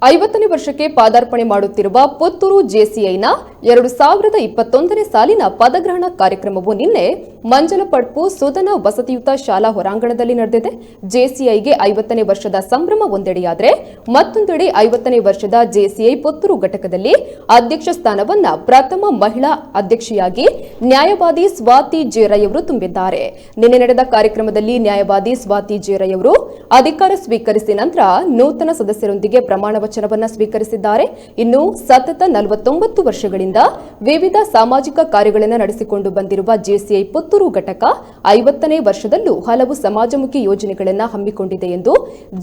50ನೇ ವರ್ಷಕ್ಕೆ ಪಾದಾರ್ಪಣೆ ಮಾಡುತ್ತಿರುವ ಪುತ್ತೂರು ಜೆಸಿಐನ 2021ನೇ ಸಾಲಿನ ಪದಗ್ರಹಣ ಕಾರ್ಯಕ್ರಮವು ನಿನ್ನೆ ಮಂಜಲಪಡ್ಪು ಸುಧನ ವಸತಿಯುತ ಶಾಲಾ ಹೊರಾಂಗಣದಲ್ಲಿ ನಡೆದಿದೆ. ಜೆಸಿಐಗೆ 50ನೇ ವರ್ಷದ ಸಂಭ್ರಮ ಒಂದೆಡೆಯಾದರೆ ಮತ್ತೊಂದೆಡೆ 50ನೇ ವರ್ಷದ ಜೆಸಿಐ ಪುತ್ತೂರು ಘಟಕದಲ್ಲಿ ಅಧ್ಯಕ್ಷ ಸ್ಥಾನವನ್ನ ಪ್ರಥಮ ಮಹಿಳಾ ಅಧ್ಯಕ್ಷೆಯಾಗಿ ನ್ಯಾಯವಾದಿ ಸ್ವಾತಿ ಜೆ ರೈ ಅವರು ತುಂಬಿದ್ದಾರೆ. ನಿನ್ನೆ ನಡೆದ ಕಾರ್ಯಕ್ರಮದಲ್ಲಿ ನ್ಯಾಯವಾದಿ ಸ್ವಾತಿ ಜೆ ರೈ ಅವರು ಅಧಿಕಾರ ಸ್ವೀಕರಿಸಿದ ನಂತರ ನೂತನ ಸದಸ್ಯರೊಂದಿಗೆ ಪ್ರಮಾಣ ವಚನವನ್ನು ಸ್ವೀಕರಿಸಿದ್ದಾರೆ. ಇನ್ನು ಸತತ 49 ವರ್ಷಗಳಿಂದ ವಿವಿಧ ಸಾಮಾಜಿಕ ಕಾರ್ಯಗಳನ್ನು ನಡೆಸಿಕೊಂಡು ಬಂದಿರುವ ಜೆಸಿಐ ಪುತ್ತೂರು ಘಟಕ 50ನೇ ವರ್ಷದಲ್ಲೂ ಹಲವು ಸಮಾಜಮುಖಿ ಯೋಜನೆಗಳನ್ನು ಹಮ್ಮಿಕೊಂಡಿದೆ ಎಂದು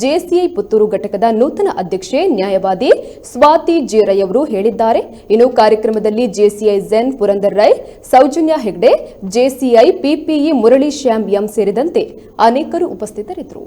ಜೆಸಿಐ ಪುತ್ತೂರು ಘಟಕದ ನೂತನ ಅಧ್ಯಕ್ಷೆ ನ್ಯಾಯವಾದಿ ಸ್ವಾತಿ ಜೆ ರೈ ಅವರು ಹೇಳಿದ್ದಾರೆ. ಇನ್ನು ಕಾರ್ಯಕ್ರಮದಲ್ಲಿ JCI Zen Purandar Rai, Soujanya Hegde, JCI PPE Murali Shyam M ಸೇರಿದಂತೆ ಅನೇಕರು ಉಪಸ್ಥಿತರಿದ್ದರು.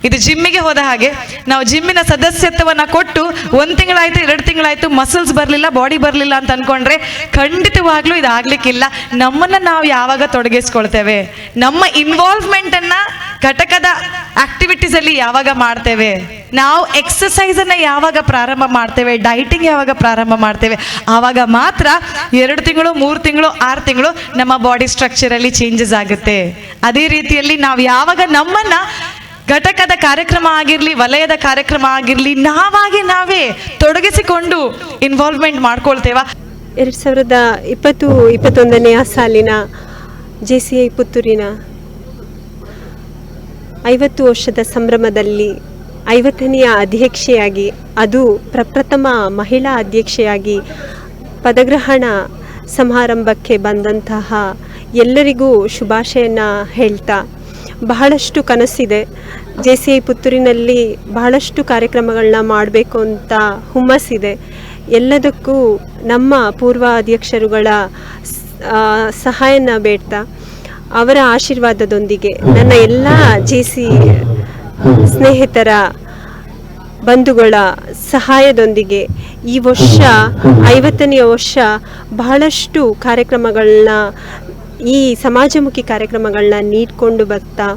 ಇದು ಜಿಮ್ಮಿಗೆ ಹೋದ ಹಾಗೆ ನಾವು ಜಿಮ್ಮಿನ ಸದಸ್ಯತ್ವವನ್ನು ಕೊಟ್ಟು 1 ತಿಂಗಳಾಯ್ತು 2 ತಿಂಗಳಾಯ್ತು ಮಸಲ್ಸ್ ಬರಲಿಲ್ಲ, ಬಾಡಿ ಬರಲಿಲ್ಲ ಅಂತ ಅನ್ಕೊಂಡ್ರೆ ಖಂಡಿತವಾಗ್ಲೂ ಇದು ಆಗ್ಲಿಕ್ಕಿಲ್ಲ. ನಮ್ಮನ್ನ ನಾವು ಯಾವಾಗ ತೊಡಗಿಸ್ಕೊಳ್ತೇವೆ, ನಮ್ಮ ಇನ್ವಾಲ್ವ್ಮೆಂಟ್ ಅನ್ನ ಘಟಕದ ಆಕ್ಟಿವಿಟೀಸ್ ಅಲ್ಲಿ ಯಾವಾಗ ಮಾಡ್ತೇವೆ, ನಾವು ಎಕ್ಸಸೈಸ್ ಅನ್ನ ಯಾವಾಗ ಪ್ರಾರಂಭ ಮಾಡ್ತೇವೆ, ಡೈಟಿಂಗ್ ಯಾವಾಗ ಪ್ರಾರಂಭ ಮಾಡ್ತೇವೆ, ಆವಾಗ ಮಾತ್ರ 2 ತಿಂಗಳು 3 ತಿಂಗಳು 6 ತಿಂಗಳು ನಮ್ಮ ಬಾಡಿ ಸ್ಟ್ರಕ್ಚರ್ ಅಲ್ಲಿ ಚೇಂಜಸ್ ಆಗುತ್ತೆ. ಅದೇ ರೀತಿಯಲ್ಲಿ ನಾವು ಯಾವಾಗ ನಮ್ಮನ್ನ ಘಟಕದ ಕಾರ್ಯಕ್ರಮ ಆಗಿರಲಿ, ವಲಯದ ಕಾರ್ಯಕ್ರಮ ಆಗಿರಲಿ, ನಾವೇ ತೊಡಗಿಸಿಕೊಂಡು ಇನ್ವಾಲ್ವ್ಮೆಂಟ್ ಮಾಡ್ಕೊಳ್ತೇವ. 2020-21ನೇ ಸಾಲಿನ ಜೆಸಿಐ ಪುತ್ತೂರಿನ 50 ವರ್ಷದ ಸಂಭ್ರಮದಲ್ಲಿ 50ನೆಯ ಅಧ್ಯಕ್ಷೆಯಾಗಿ, ಅದು ಪ್ರಪ್ರಥಮ ಮಹಿಳಾ ಅಧ್ಯಕ್ಷೆಯಾಗಿ ಪದಗ್ರಹಣ ಸಮಾರಂಭಕ್ಕೆ ಬಂದಂತಹ ಎಲ್ಲರಿಗೂ ಶುಭಾಶಯನ ಹೇಳ್ತಾ, ಬಹಳಷ್ಟು ಕನಸಿದೆ. ಜೆಸಿಐ ಪುತ್ತೂರಿನಲ್ಲಿ ಬಹಳಷ್ಟು ಕಾರ್ಯಕ್ರಮಗಳನ್ನ ಮಾಡಬೇಕು ಅಂತ ಹುಮ್ಮಸ್ಸಿದೆ. ಎಲ್ಲದಕ್ಕೂ ನಮ್ಮ ಪೂರ್ವ ಅಧ್ಯಕ್ಷರುಗಳ ಸಹಾಯನ ಬೇಡ್ತಾ, ಅವರ ಆಶೀರ್ವಾದದೊಂದಿಗೆ ನನ್ನ ಎಲ್ಲ ಜೆಸಿ ಸ್ನೇಹಿತರ ಬಂಧುಗಳ ಸಹಾಯದೊಂದಿಗೆ ಈ ವರ್ಷ 50ನೇ ವರ್ಷ ಬಹಳಷ್ಟು ಕಾರ್ಯಕ್ರಮಗಳನ್ನ, ಈ ಸಮಾಜಮುಖಿ ಕಾರ್ಯಕ್ರಮಗಳನ್ನ ನೀಡಿಕೊಂಡು ಬರ್ತಾ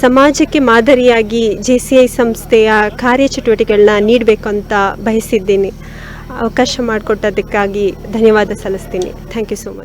ಸಮಾಜಕ್ಕೆ ಮಾದರಿಯಾಗಿ ಜೆಸಿಐ ಸಂಸ್ಥೆಯ ಕಾರ್ಯಚಟುವಟಿಕೆಗಳನ್ನ ನೀಡಬೇಕು ಅಂತ ಬಯಸಿದ್ದೀನಿ. ಅವಕಾಶ ಮಾಡಿಕೊಟ್ಟದಕ್ಕಾಗಿ ಧನ್ಯವಾದ ಸಲ್ಲಿಸ್ತೀನಿ. Thank you so much.